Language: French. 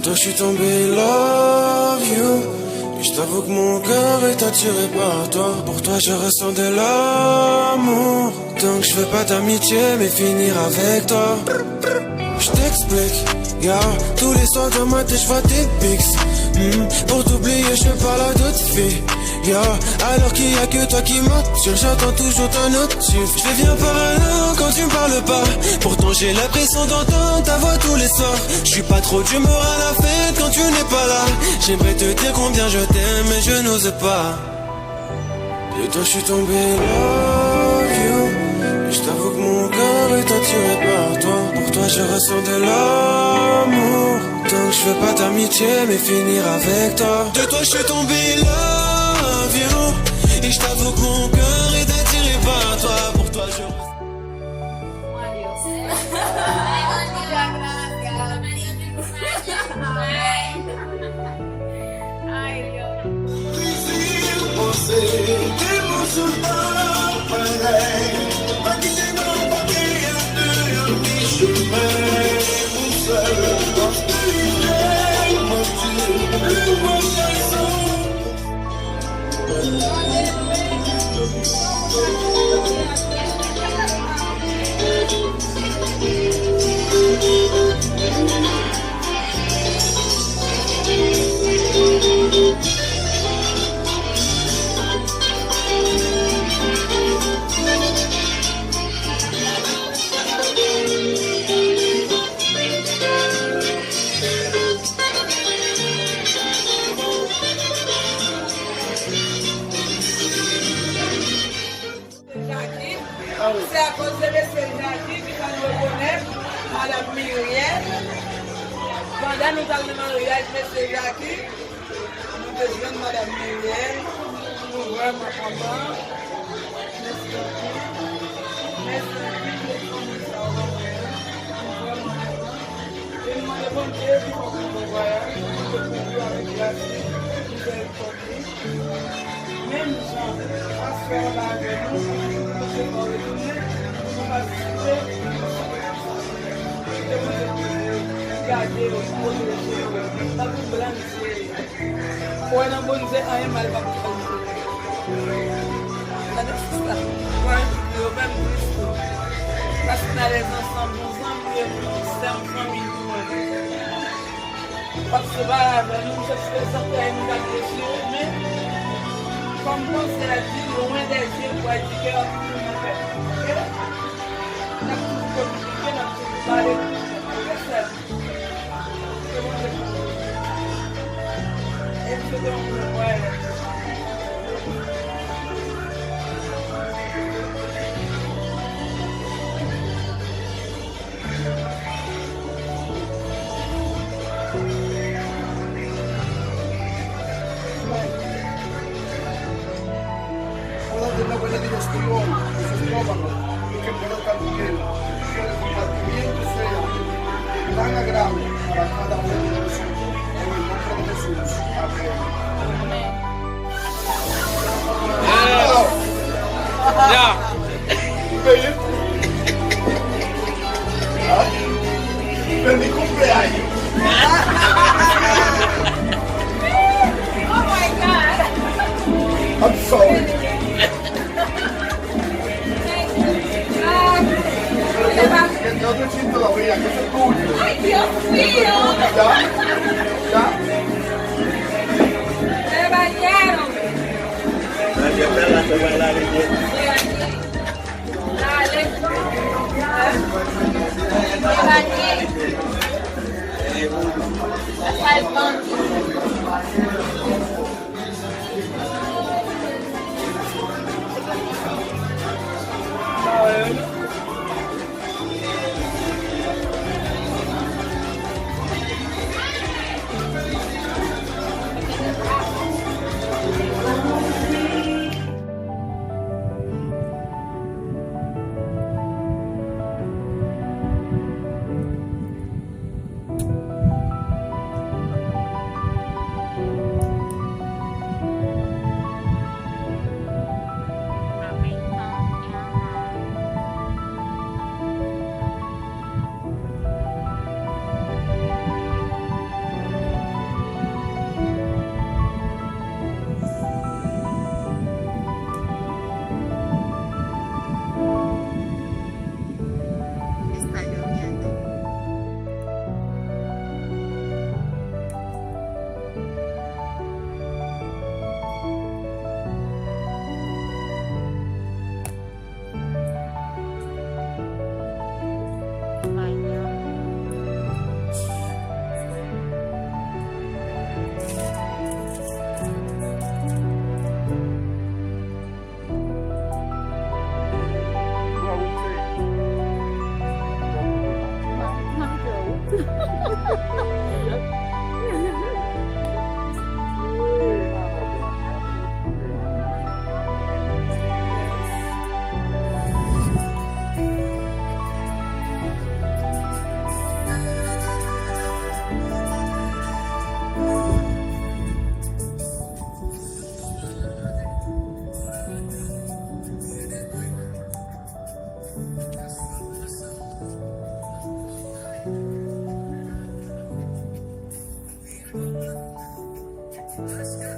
toi je suis tombé love you. Et je t'avoue que mon cœur est attiré par toi. Pour toi je ressens de l'amour. Donc je fais pas d'amitié mais finir avec toi. Je t'explique, yeah. Tous les soirs dans ma tête je vois tes pics. Pour t'oublier je parle à d'autres filles, yeah. Alors qu'il y a que toi qui m'attire. J'attends toujours ta notif. Je deviens parano quand tu me parles pas. Pourtant j'ai l'impression d'entendre ta voix tous les soirs. Je suis pas trop d'humeur à la fête quand tu n'es pas là. J'aimerais te dire combien je t'aime mais je n'ose pas. De toi je suis tombé love you. Et je t'avoue que mon cœur est attiré par toi. Pour toi je ressens de l'amour. Donc je fais pas d'amitié mais finir avec toi. De toi je suis tombé love you. Et je t'avoue que mon cœur est attiré par toi. Pour toi je ressens. C'est à cause de M. Jackie qui va nous reconnaître, Madame Myriel. Pendant nous allons marier avec M. Jackie, nous besoin Madame Myriel, nous vraiment contents. Merci beaucoup. Merci beaucoup. Et nous demandons bon Dieu qui faut que nous voyons, que nous vivons avec la vie, nous sommes connus. Même gens, à se faire là avec nous, nous sommes retournés, nous participer, et vous garder au fond de l'échelle, pas vous blanchir. Pour un bon Dieu, un mal va vous faire. Ça n'est pas ça. Pour un Dieu, même Christ. Parce qu'on a les ensemble, nous sommes en famille. Parce que nous cherchons certains nous agressions, mais comme c'est la vie, loin des yeux, pour être que on a tout communiqué, on a tout parlé. Et je vais vous voir. De una buena digestión de su estómago y que pueda estar bien, que el compartimiento sea tan agradable para cada uno de nosotros. En el nombre de Jesús. Amén. Ya. Feliz cumpleaños. Oh my God! I'm sorry. Yo te siento la vida, que es tuyo. ¡Ay, Dios mío! ¿Ya? ¡Se bañaron! Dale. Me bañé. Hasta el fondo. Let's go.